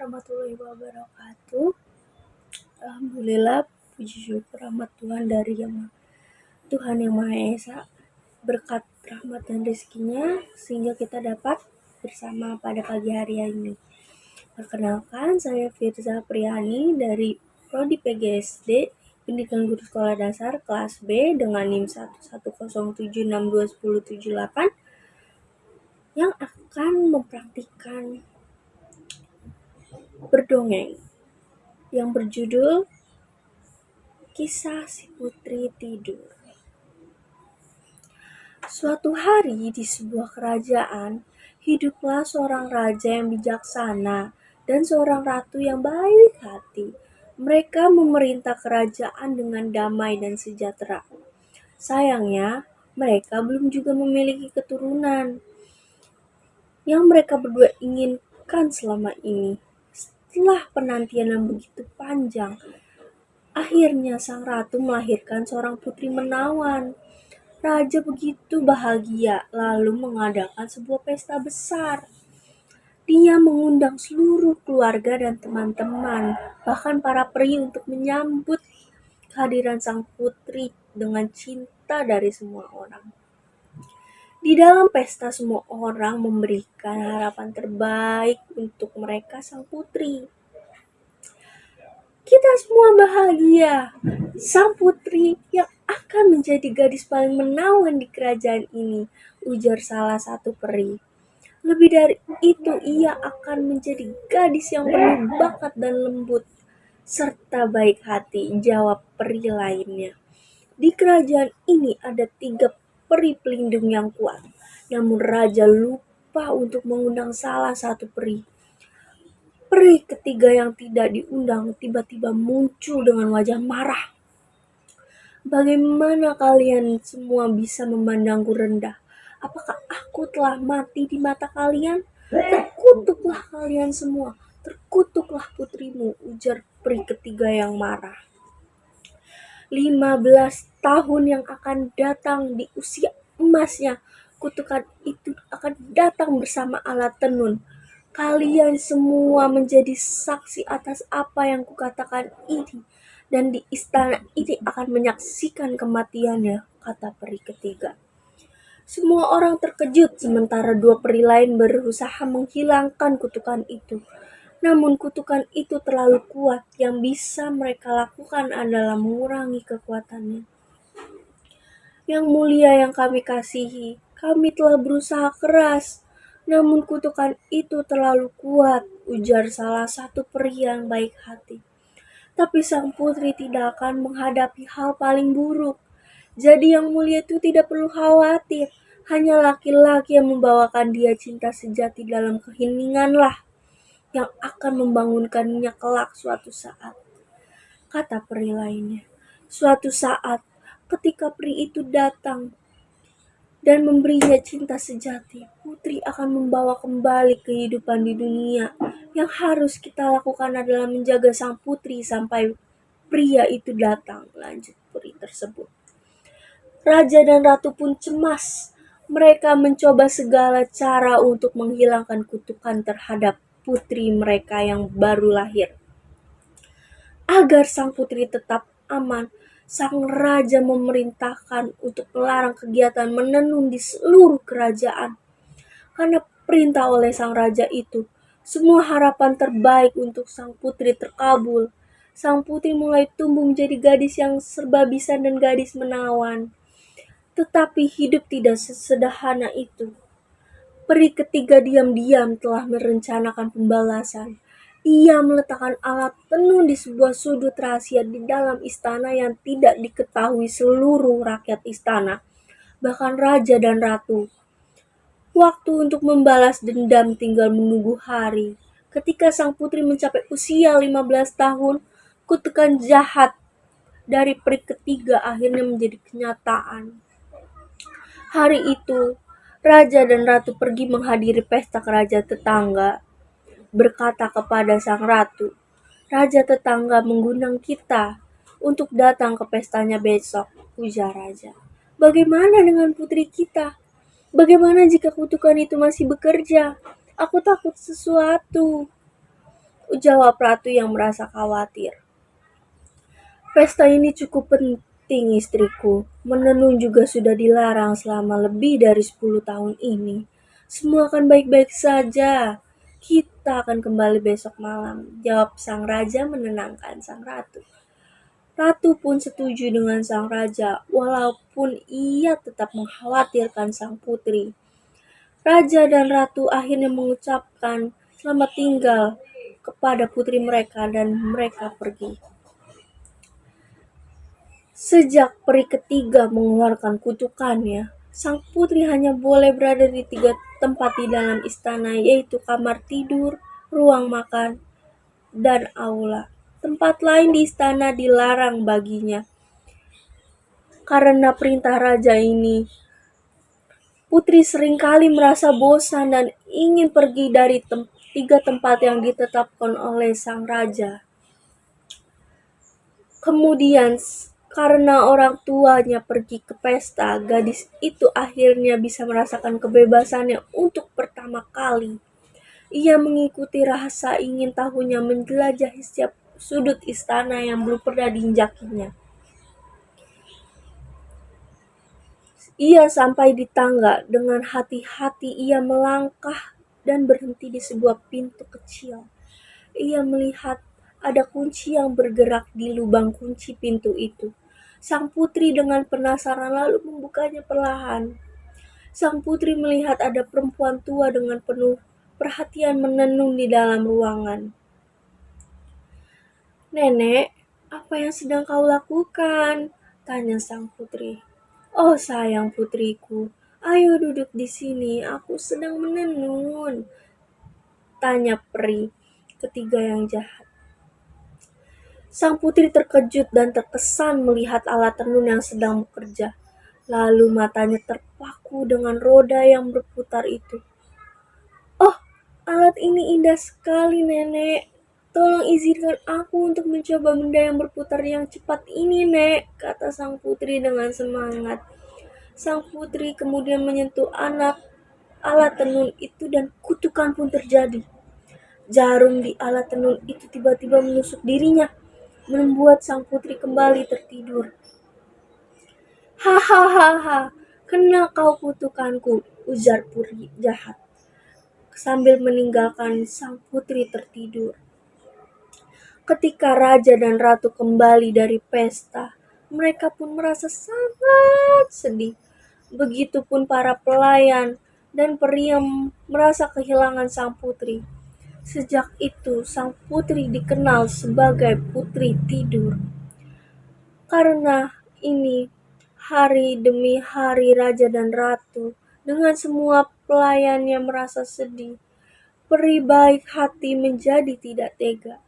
warahmatullahi wabarakatuh. Alhamdulillah, puji syukur rahmat Tuhan dari Tuhan yang Maha Esa, berkat rahmat dan rezekinya sehingga kita dapat bersama pada pagi hari ini. Perkenalkan, saya Firza Priani dari Prodi PGSD Pendidikan Guru Sekolah Dasar kelas B dengan NIM 110762108 yang akan mempraktikkan berdongeng yang berjudul Kisah Si Putri Tidur. Suatu hari di sebuah kerajaan, hiduplah seorang raja yang bijaksana dan seorang ratu yang baik hati. Mereka memerintah kerajaan dengan damai dan sejahtera. Sayangnya, mereka belum juga memiliki keturunan yang mereka berdua inginkan selama ini. Setelah penantian yang begitu panjang, akhirnya sang ratu melahirkan seorang putri menawan. Raja begitu bahagia, lalu mengadakan sebuah pesta besar. Dia mengundang seluruh keluarga dan teman-teman, bahkan para peri untuk menyambut kehadiran sang putri dengan cinta dari semua orang. Di dalam pesta semua orang memberikan harapan terbaik untuk mereka sang putri. Kita semua bahagia. Sang putri yang akan menjadi gadis paling menawan di kerajaan ini, ujar salah satu peri. Lebih dari itu, ia akan menjadi gadis yang penuh bakat dan lembut, serta baik hati, jawab peri lainnya. Di kerajaan ini ada 3 peri pelindung yang kuat, namun raja lupa untuk mengundang salah satu peri. Peri ketiga yang tidak diundang tiba-tiba muncul dengan wajah marah. Bagaimana kalian semua bisa memandangku rendah? Apakah aku telah mati di mata kalian? Terkutuklah kalian semua, terkutuklah putrimu, ujar peri ketiga yang marah. 15 tahun yang akan datang di usia emasnya, kutukan itu akan datang bersama alat tenun. Kalian semua menjadi saksi atas apa yang kukatakan ini, dan di istana ini akan menyaksikan kematiannya, kata peri ketiga. Semua orang terkejut sementara 2 peri lain berusaha menghilangkan kutukan itu. Namun kutukan itu terlalu kuat, yang bisa mereka lakukan adalah mengurangi kekuatannya. Yang mulia yang kami kasihi, kami telah berusaha keras, namun kutukan itu terlalu kuat, ujar salah satu peri yang baik hati. Tapi sang putri tidak akan menghadapi hal paling buruk. Jadi yang mulia itu tidak perlu khawatir. Hanya laki-laki yang membawakan dia cinta sejati dalam keheninganlah yang akan membangunkannya kelak suatu saat, kata peri lainnya. Suatu saat, ketika peri itu datang dan memberinya cinta sejati, putri akan membawa kembali kehidupan di dunia. Yang harus kita lakukan adalah menjaga sang putri sampai pria itu datang, lanjut peri tersebut. Raja dan ratu pun cemas. Mereka mencoba segala cara untuk menghilangkan kutukan terhadap putri mereka yang baru lahir. Agar sang putri tetap aman, sang raja memerintahkan untuk melarang kegiatan menenun di seluruh kerajaan. Karena perintah oleh sang raja itu, semua harapan terbaik untuk sang putri terkabul. Sang putri mulai tumbuh menjadi gadis yang serba bisa dan gadis menawan. Tetapi hidup tidak sesederhana itu. Peri ketiga diam-diam telah merencanakan pembalasan. Ia meletakkan alat tenun di sebuah sudut rahasia di dalam istana yang tidak diketahui seluruh rakyat istana, bahkan raja dan ratu. Waktu untuk membalas dendam tinggal menunggu hari. Ketika sang putri mencapai usia 15 tahun, kutukan jahat dari peri ketiga akhirnya menjadi kenyataan. Hari itu, raja dan ratu pergi menghadiri pesta kerajaan tetangga. Berkata kepada sang ratu, raja tetangga mengundang kita untuk datang ke pestanya besok, ujar raja. Bagaimana dengan putri kita? Bagaimana jika kutukan itu masih bekerja? Aku takut sesuatu. jawab ratu yang merasa khawatir. Pesta ini cukup penting, istriku. Menenun juga sudah dilarang selama lebih dari 10 tahun ini. Semua akan baik-baik saja. Kita akan kembali besok malam, jawab sang raja menenangkan sang ratu. Ratu pun setuju dengan sang raja, walaupun ia tetap mengkhawatirkan sang putri. Raja dan ratu akhirnya mengucapkan selamat tinggal kepada putri mereka dan mereka pergi. Sejak peri ketiga mengeluarkan kutukannya, sang putri hanya boleh berada di 3 tempat di dalam istana, yaitu kamar tidur, ruang makan, dan aula. Tempat lain di istana dilarang baginya. Karena perintah raja ini, putri seringkali merasa bosan dan ingin pergi dari 3 tempat yang ditetapkan oleh sang raja. Kemudian, karena orang tuanya pergi ke pesta, gadis itu akhirnya bisa merasakan kebebasannya untuk pertama kali. Ia mengikuti rasa ingin tahunya menjelajahi setiap sudut istana yang belum pernah diinjakinya. Ia sampai di tangga. Dengan hati-hati ia melangkah dan berhenti di sebuah pintu kecil. Ia melihat ada kunci yang bergerak di lubang kunci pintu itu. Sang putri dengan penasaran lalu membukanya perlahan. Sang putri melihat ada perempuan tua dengan penuh perhatian menenun di dalam ruangan. "Nenek, apa yang sedang kau lakukan?" tanya sang putri. "Oh sayang putriku, ayo duduk di sini, aku sedang menenun," tanya peri ketiga yang jahat. Sang putri terkejut dan terkesan melihat alat tenun yang sedang bekerja. Lalu matanya terpaku dengan roda yang berputar itu. "Oh, alat ini indah sekali, Nenek. Tolong izinkan aku untuk mencoba benda yang berputar yang cepat ini, Nek," kata sang putri dengan semangat. Sang putri kemudian menyentuh alat tenun itu dan kutukan pun terjadi. Jarum di alat tenun itu tiba-tiba menusuk dirinya, membuat sang putri kembali tertidur. "Hahaha, kena kau kutukanku," ujar peri jahat, sambil meninggalkan sang putri tertidur. Ketika raja dan ratu kembali dari pesta, mereka pun merasa sangat sedih. Begitupun para pelayan dan peri yang merasa kehilangan sang putri. Sejak itu, sang putri dikenal sebagai Putri Tidur. Karena ini, hari demi hari raja dan ratu, dengan semua pelayannya merasa sedih, peri baik hati menjadi tidak tega.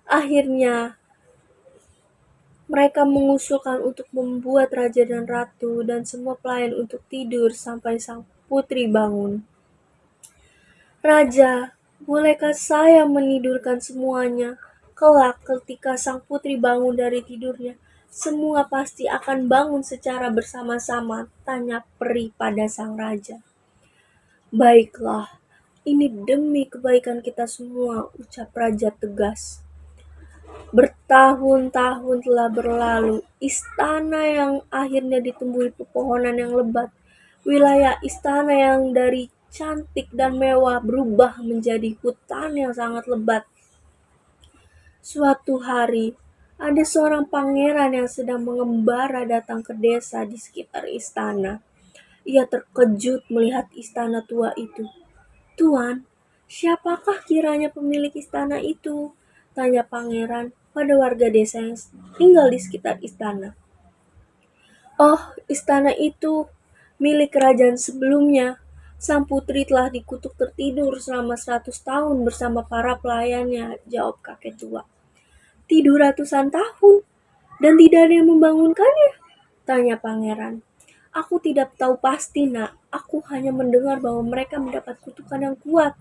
Akhirnya, mereka mengusulkan untuk membuat raja dan ratu dan semua pelayan untuk tidur sampai sang putri bangun. "Raja, bolehkah saya menidurkan semuanya? Kelak ketika sang putri bangun dari tidurnya, semua pasti akan bangun secara bersama-sama," tanya peri pada sang raja. "Baiklah, ini demi kebaikan kita semua," ucap raja tegas. Bertahun-tahun telah berlalu, istana yang akhirnya ditumbuhi pepohonan yang lebat. Wilayah istana yang dari cantik dan mewah berubah menjadi hutan yang sangat lebat. Suatu hari, ada seorang pangeran yang sedang mengembara datang ke desa di sekitar istana. Ia terkejut melihat istana tua itu. "Tuan, siapakah kiranya pemilik istana itu?" tanya pangeran pada warga desa yang tinggal di sekitar istana. "Oh, istana itu milik kerajaan sebelumnya. Sang putri telah dikutuk tertidur selama 100 tahun bersama para pelayannya," jawab kakek tua. "Tidur ratusan tahun dan tidak ada yang membangunkannya?" tanya pangeran. "Aku tidak tahu pasti, Nak. Aku hanya mendengar bahwa mereka mendapat kutukan yang kuat.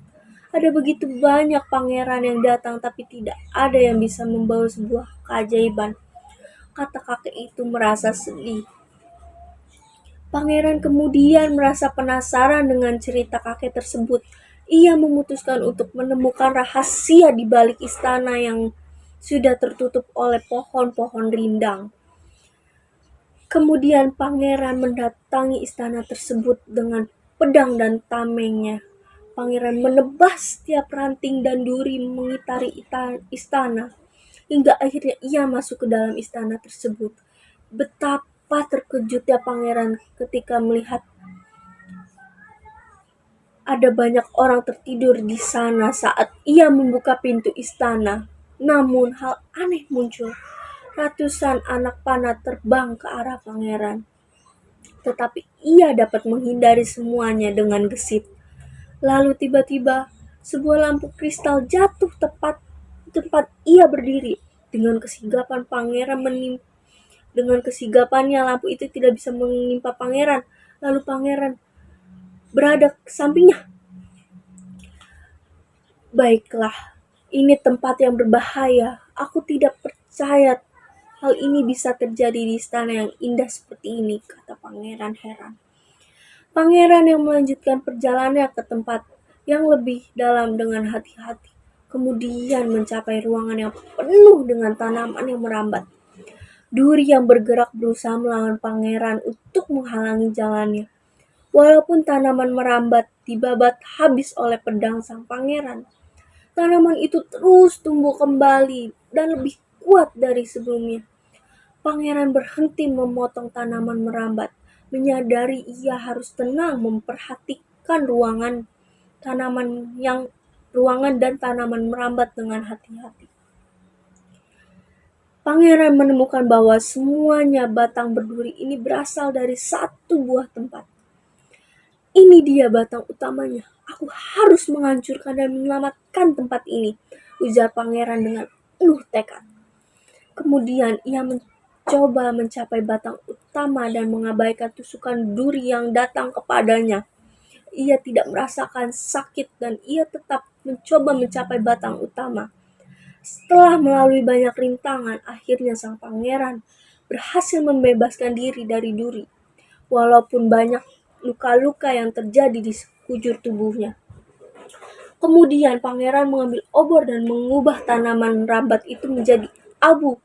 Ada begitu banyak pangeran yang datang tapi tidak ada yang bisa membawa sebuah keajaiban," kata kakek itu merasa sedih. Pangeran kemudian merasa penasaran dengan cerita kakek tersebut Ia memutuskan untuk menemukan rahasia di balik istana yang sudah tertutup oleh pohon-pohon rindang. Kemudian pangeran mendatangi istana tersebut dengan pedang dan tamengnya. Pangeran menebas setiap ranting dan duri mengitari istana, hingga akhirnya ia masuk ke dalam istana tersebut. Betapa terkejutnya pangeran ketika melihat ada banyak orang tertidur di sana saat ia membuka pintu istana. Namun hal aneh muncul. Ratusan anak panah terbang ke arah pangeran. Tetapi ia dapat menghindari semuanya dengan gesit. Lalu tiba-tiba sebuah lampu kristal jatuh tepat di tempat ia berdiri. Dengan kesigapannya lampu itu tidak bisa menimpa pangeran. Lalu pangeran berada ke sampingnya. Baiklah, ini tempat yang berbahaya. Aku tidak percaya hal ini bisa terjadi di istana yang indah seperti ini, kata pangeran heran. Pangeran yang melanjutkan perjalanannya ke tempat yang lebih dalam dengan hati-hati, kemudian mencapai ruangan yang penuh dengan tanaman yang merambat. Duri yang bergerak berusaha melawan pangeran untuk menghalangi jalannya. Walaupun tanaman merambat dibabat habis oleh pedang sang pangeran, tanaman itu terus tumbuh kembali dan lebih kuat dari sebelumnya. Pangeran berhenti memotong tanaman merambat, menyadari ia harus tenang memperhatikan ruangan dan tanaman merambat dengan hati-hati. Pangeran menemukan bahwa semuanya batang berduri ini berasal dari satu buah tempat. Ini dia batang utamanya. Aku harus menghancurkan dan menyelamatkan tempat ini, ujar pangeran dengan penuh tekad. Kemudian ia mencoba mencapai batang utama dan mengabaikan tusukan duri yang datang kepadanya. Ia tidak merasakan sakit dan ia tetap mencoba mencapai batang utama. Setelah melalui banyak rintangan, akhirnya sang pangeran berhasil membebaskan diri dari duri, walaupun banyak luka-luka yang terjadi di sekujur tubuhnya. Kemudian pangeran mengambil obor dan mengubah tanaman rambat itu menjadi abu.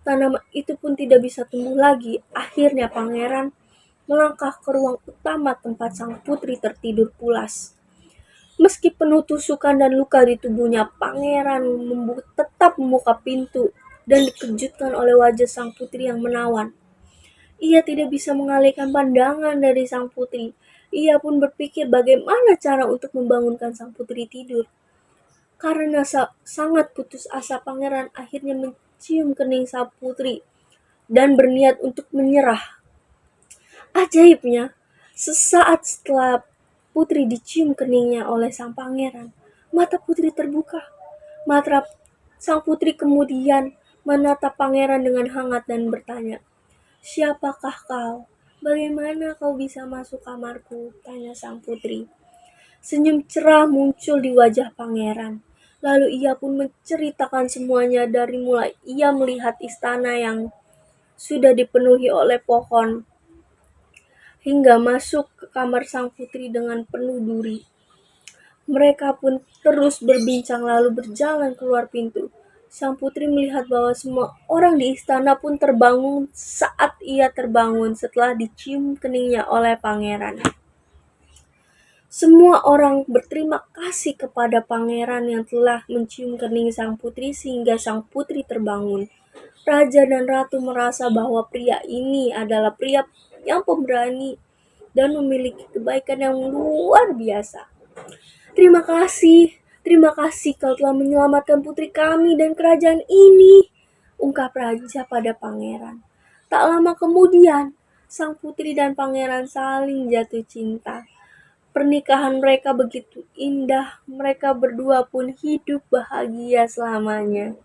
Tanaman itu pun tidak bisa tumbuh lagi. Akhirnya pangeran melangkah ke ruang utama tempat sang putri tertidur pulas. Meski penuh tusukan dan luka di tubuhnya, pangeran tetap membuka pintu dan dikejutkan oleh wajah sang putri yang menawan. Ia tidak bisa mengalihkan pandangan dari sang putri. Ia pun berpikir bagaimana cara untuk membangunkan sang putri tidur. Karena sangat putus asa, pangeran akhirnya mencium kening sang putri dan berniat untuk menyerah. Ajaibnya, sesaat setelah putri dicium keningnya oleh sang pangeran, mata putri terbuka. Mata sang putri kemudian menatap pangeran dengan hangat dan bertanya, "Siapakah kau? Bagaimana kau bisa masuk kamarku?" tanya sang putri. Senyum cerah muncul di wajah pangeran. Lalu ia pun menceritakan semuanya dari mulai ia melihat istana yang sudah dipenuhi oleh pohon hingga masuk ke kamar sang putri dengan penuh duri. Mereka pun terus berbincang lalu berjalan keluar pintu. Sang putri melihat bahwa semua orang di istana pun terbangun saat ia terbangun setelah dicium keningnya oleh pangeran. Semua orang berterima kasih kepada pangeran yang telah mencium kening sang putri sehingga sang putri terbangun. Raja dan ratu merasa bahwa pria ini adalah pria yang pemberani dan memiliki kebaikan yang luar biasa. Terima kasih kau telah menyelamatkan putri kami dan kerajaan ini, ungkap raja pada pangeran. Tak lama kemudian, sang putri dan pangeran saling jatuh cinta. Pernikahan mereka begitu indah, mereka berdua pun hidup bahagia selamanya.